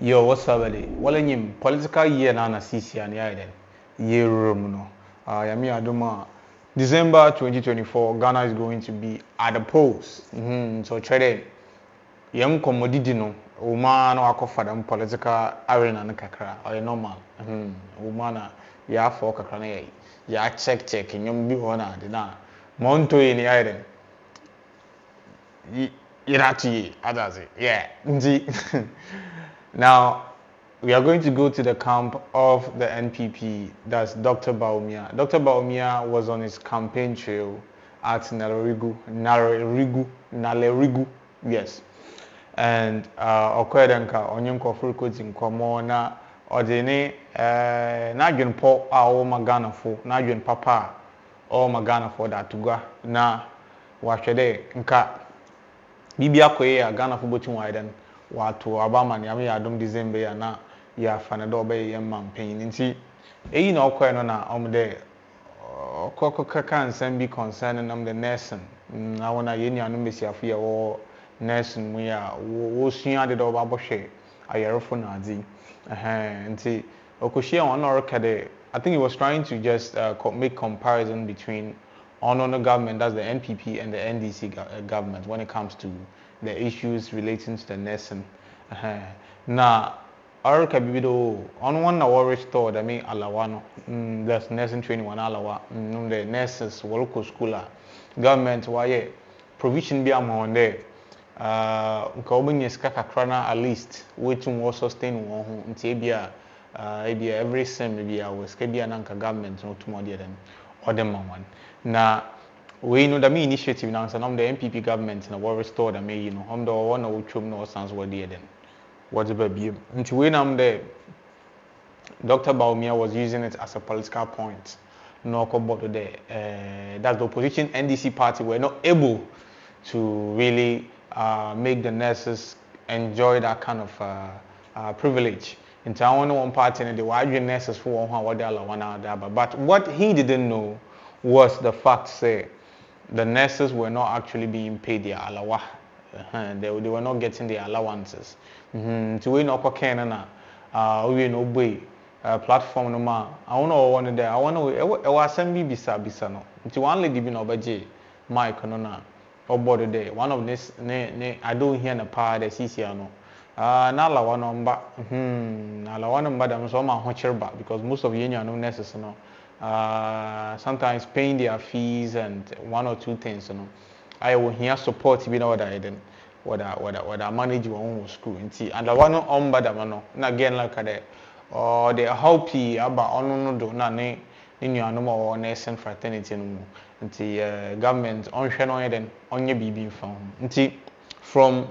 Yo, what's up, buddy? Well, in political year na CC and year room no. Yami Adoma, December 2024, Ghana is going to be at the polls. So trade yam commodity no. Uma no akofa dem political arena no kakra. Or normal. Uma na ya for kakra na ya check nyom bi hona de na. Monto ni ayden. Irati adazi. Yeah. Now, we are going to go to the camp of the NPP, that's Dr. Bawumia. Dr. Bawumia was on his campaign trail at Nalerigu, yes. And Okwedenka, Onyem Kofuruko Zinkomo, na Odene, Nagyen Po, our Magana for, Nagyen Papa, or Magana for that to go, na Washede, Nka, Bibia Koya, Ghana for Butchun Widen. Watu abama ni ame ya dom December ya na ya fanado be ya campaign nti eyi na okwa no na omde kokaka nsem bi concern nam the nursing na wona ye ni anu mesiafo ya wo nursing mu ya wo sua de do ba bohwe ayerefo na adi nti okoshia one or kade I think he was trying to just make comparison between the government, that's the NPP, and the NDC government when it comes to the issues relating to the nursing. Now, our cabido on one hour restored, I mean, Alawano, that's nursing training one Alawa, the nurses, local schooler, government, why provision be among there. Nkawubin skaka krana at least waiting will sustain one until every sem maybe I was kebi ananka government no tomorrow then other one. Now we know that me initiative now so the NPP government in a war restore the may the one of which no stands what then what's the baby until we now the Dr. Bawumia was using it as a political point. No about today that the opposition NDC party were not able to really make the nurses enjoy that kind of privilege. In town, one party and the wide nurses for one but what he didn't know was the fact say the nurses were not actually being paid their alawa. They were not getting their allowances. To we no kokena we no boy platform no ma. I want to one there. I want to I was send bisa no. Nti one lady bi no obaje mic no na obodo there. One of this ne I don't hear na pa the CC no. Na alawa number alawa number them so ma hocherba because most of you no nurses no. Sometimes paying their fees and one or two things, I will hear support even what I didn't, what I manage your own school. And the one on bad no, again like that, or they help you about on no do na ne in your normal nursing fraternity no more. The government on channel then on your BB found. From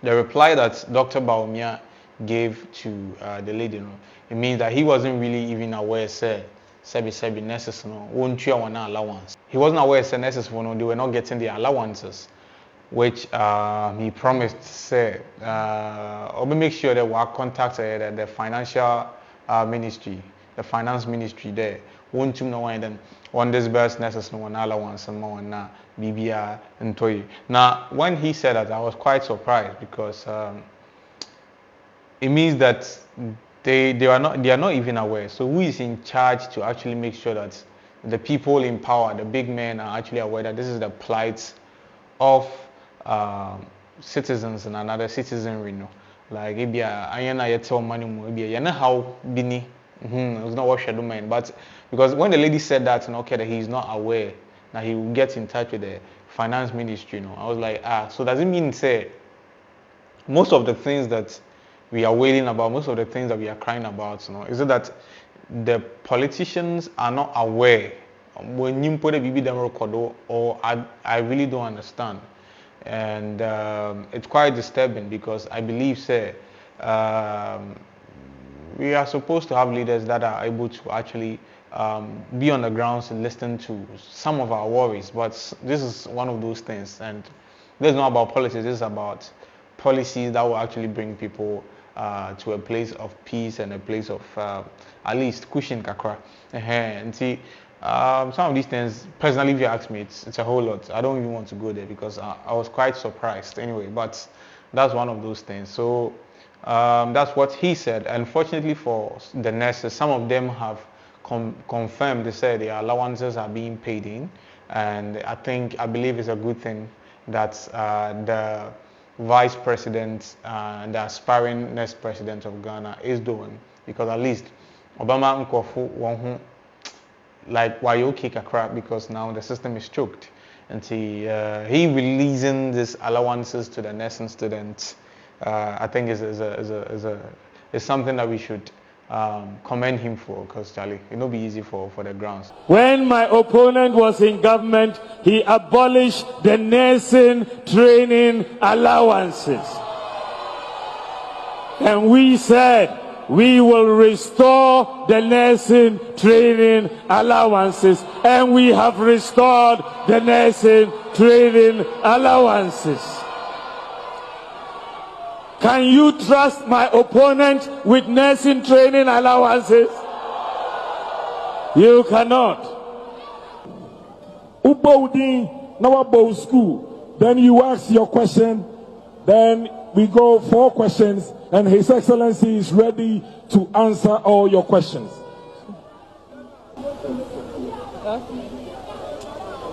the reply that Dr. Bawumia gave to the lady, it means that he wasn't really even aware, say. Sebi nurses no won't share one allowance. He wasn't aware say nurses they were not getting their allowances, which he promised say or make sure that we contact the financial ministry, the finance ministry there. Won't you know then on this best nurses no one allowance and more na BBR and toy. Now when he said that I was quite surprised because it means that they are not even aware. So who is in charge to actually make sure that the people in power, the big men, are actually aware that this is the plight of citizens and another citizenry, like maybe I tell money maybe you know how bini it's not what shadow man, but because when the lady said that that he is not aware that he will get in touch with the finance ministry, I was like so does it mean say most of the things that we are wailing about, most of the things that we are crying about, is it that the politicians are not aware when you put a BB them record, or I really don't understand. And it's quite disturbing because I believe say we are supposed to have leaders that are able to actually be on the grounds and listen to some of our worries, but this is one of those things, and this is not about politics, this is about policies that will actually bring people to a place of peace and a place of at least cushion kakra. And see, some of these things, personally, if you ask me, it's a whole lot. I don't even want to go there because I was quite surprised anyway. But that's one of those things. So That's what he said. Unfortunately for the nurses, some of them have confirmed. They said their allowances are being paid in, and I believe it's a good thing that the Vice President and the aspiring next President of Ghana is doing, because at least Obama Nkofu won like why okay kakra, because now the system is choked, and he releasing these allowances to the nursing students. I think is something that we should commend him for, because Charlie, it will be easy for the grounds. When my opponent was in government, he abolished the nursing training allowances. And we said we will restore the nursing training allowances. And we have restored the nursing training allowances. Can you trust my opponent with nursing training allowances? You cannot. Ubodin, now about school. Then you ask your question. Then we go 4 questions, and His Excellency is ready to answer all your questions.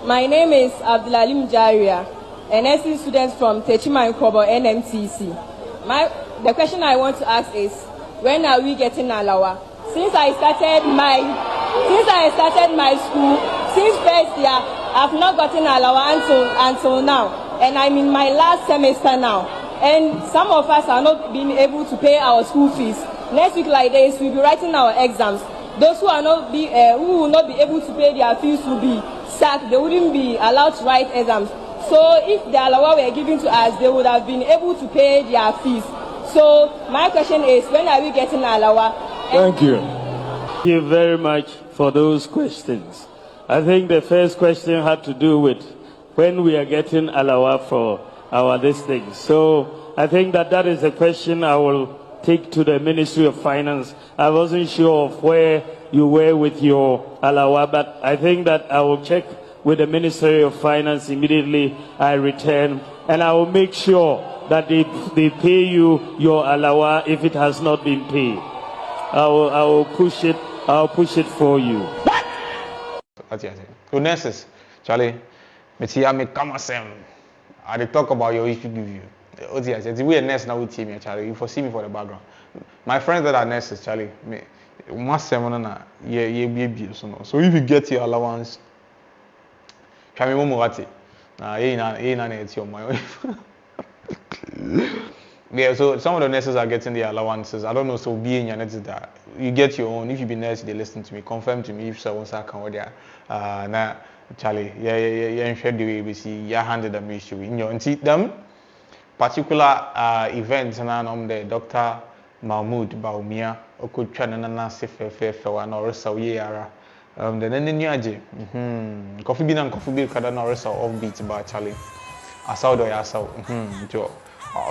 My name is Abdulalim Jaria, an NSC student from Techima Nkobo NMTC. The question I want to ask is, when are we getting Alawa? Since I started my school, since first year, I've not gotten Alawa until now, and I'm in my last semester now. And some of us are not being able to pay our school fees. Next week like this, we'll be writing our exams. Those who will not be able to pay their fees will be sacked. They wouldn't be allowed to write exams. So if the Alawa were given to us, they would have been able to pay their fees. So my question is, when are we getting Alawa? Thank you. Thank you very much for those questions. I think the first question had to do with when we are getting Alawa for our this thing. So I think that is a question I will take to the Ministry of Finance. I wasn't sure of where you were with your Alawa, but I think that I will check with the Ministry of Finance immediately I return, and I will make sure that they pay you your Alawa if it has not been paid. I will push it for you. So nurses, Charlie, me come I talk about your issue give you. We are nurse now with team, Charlie. You foresee me for the background. My friends that are nurses, Charlie, me must say so if you get your allowance, come me mumurati. It's your my yeah, so some of the nurses are getting their allowances. I don't know, so being your nurse that you get your own. If you be nurse, they listen to me, confirm to me if someone's account there. Now, Charlie, yeah, share the way we see, yeah, handed them issue in your them particular events, and I'm the Dr. Bawumia, or could try and say fair, and or so year. The Neniaji, coffee bean and coffee bean, Kadan or so offbeat by Charlie. I saw the Yasau, Joe.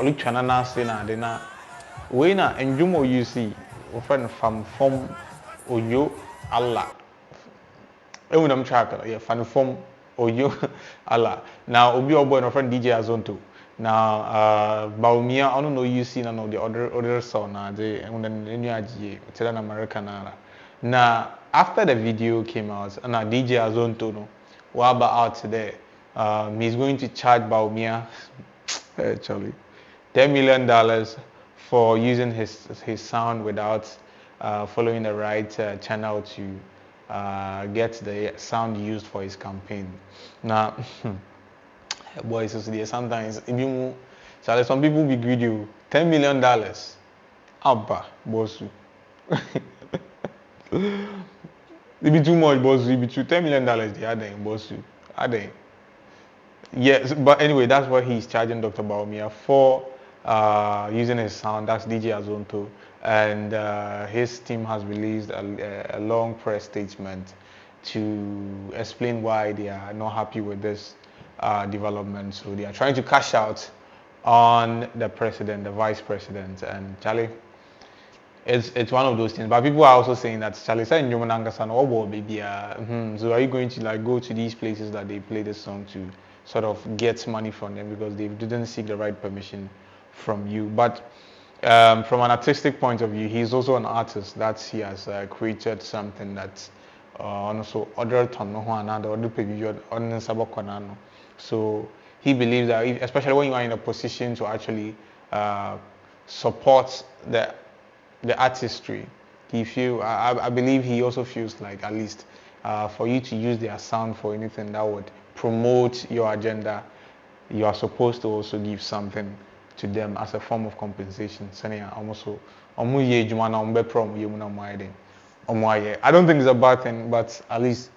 Look, Chanana Sena, Dena. Wena and Jumo, you see, friend from Oyo Allah. I'm tracker, yeah, fan from Oyo Allah. Now, Obi Obo and friend DJ Azonto. Now, Bawumia, I don't know you see none of the other son, they and then Neniaji, Telan American. Now, after the video came out, and DJ Azonto, no, what about out today? He's going to charge Bawumia, Charlie, $10 million for using his sound without following the right channel to get the sound used for his campaign. Now, boys, sometimes Charlie, some people be greedy. $10 million, Abba, bossu. It be too much, boss. It be $10 million. They are there, boss. Are they? Yes, but anyway, that's what he's charging Dr. Bawumia for using his sound. That's DJ Azonto, and his team has released a long press statement to explain why they are not happy with this development. So they are trying to cash out on the president, the vice president, and Charlie. It's one of those things, but people are also saying that Charlie said in German Angasan or baby. So are you going to like go to these places that they play this song to sort of get money from them because they didn't seek the right permission from you? But from an artistic point of view, he's also an artist. That he has created something that also other so he believes that, especially when you are in a position to actually support the artistry, I believe he also feels like, at least for you to use their sound for anything that would promote your agenda, you are supposed to also give something to them as a form of compensation. I don't think it's a bad thing, but at least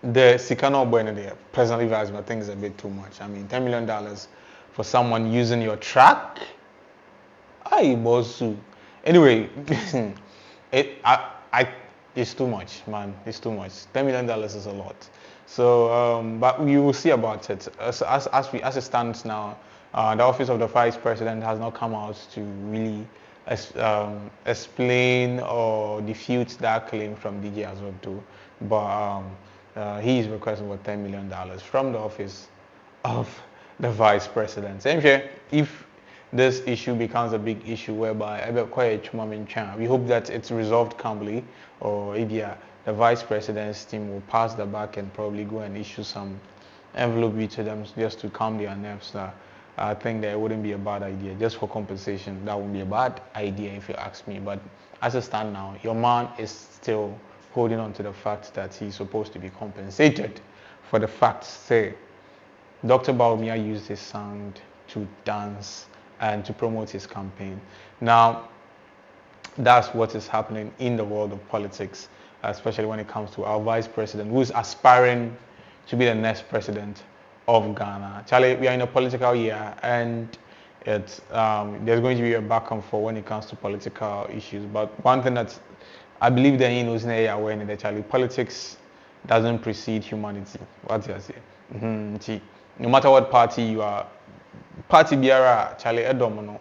the Sikano Bueno there, personally, I think it's a bit too much. I mean, $10 million for someone using your track? Anyway, it's too much, man. It's too much. $10 million is a lot. So, but we will see about it. As it stands now, the office of the Vice President has not come out to really explain or defute that claim from DJ Azonto, but he is requesting for $10 million from the office of the Vice President. If this issue becomes a big issue whereby we hope that it's resolved calmly, or the Vice President's team will pass the back and probably go and issue some envelope to them just to calm their nerves. I think that it wouldn't be a bad idea. Just for compensation, that wouldn't be a bad idea if you ask me. But as it stands now, your man is still holding on to the fact that he's supposed to be compensated for the fact, say, Dr. Bawumia used his sound to dance and to promote his campaign. Now, that's what is happening in the world of politics, especially when it comes to our Vice President, who is aspiring to be the next president of Ghana. Charlie, we are in a political year, and it's there's going to be a back and forth when it comes to political issues. But one thing that I believe that he knows when that Charlie, politics doesn't precede humanity. What do you say? No matter what party you are, party biara, Charlie, I don't know.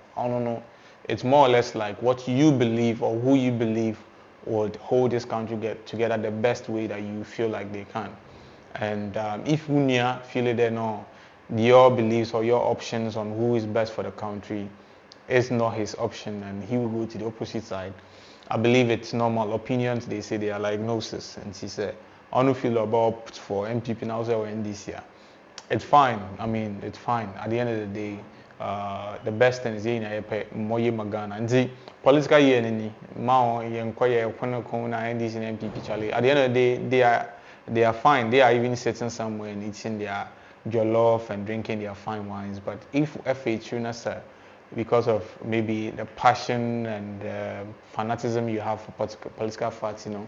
It's more or less like what you believe or who you believe would hold this country together the best way that you feel like they can. And if Unia feel it, your beliefs or your options on who is best for the country is not his option, and he will go to the opposite side. I believe it's normal. Opinions, they say they are like gnosis, and he said, I don't feel about for MPP now or NDC. It's fine. I mean, it's fine. At the end of the day, the best thing is more magana. And the political year, NDC and MPP, Charlie. At the end of the day, they are fine. They are even sitting somewhere and eating their jollof and drinking their fine wines. But if FH, because of maybe the passion and fanaticism you have for political parties, then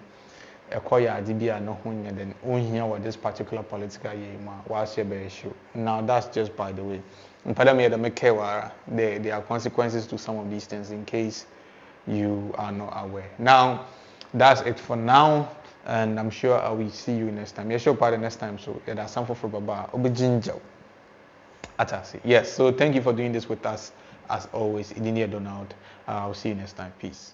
what this particular political year was your issue. Now that's just by the way. There are consequences to some of these things in case you are not aware. Now, that's it for now. And I'm sure I will see you next time. Yes, sure, part next time. So that's something for Baba. Yes, so thank you for doing this with us as always. Donald. I'll see you next time. Peace.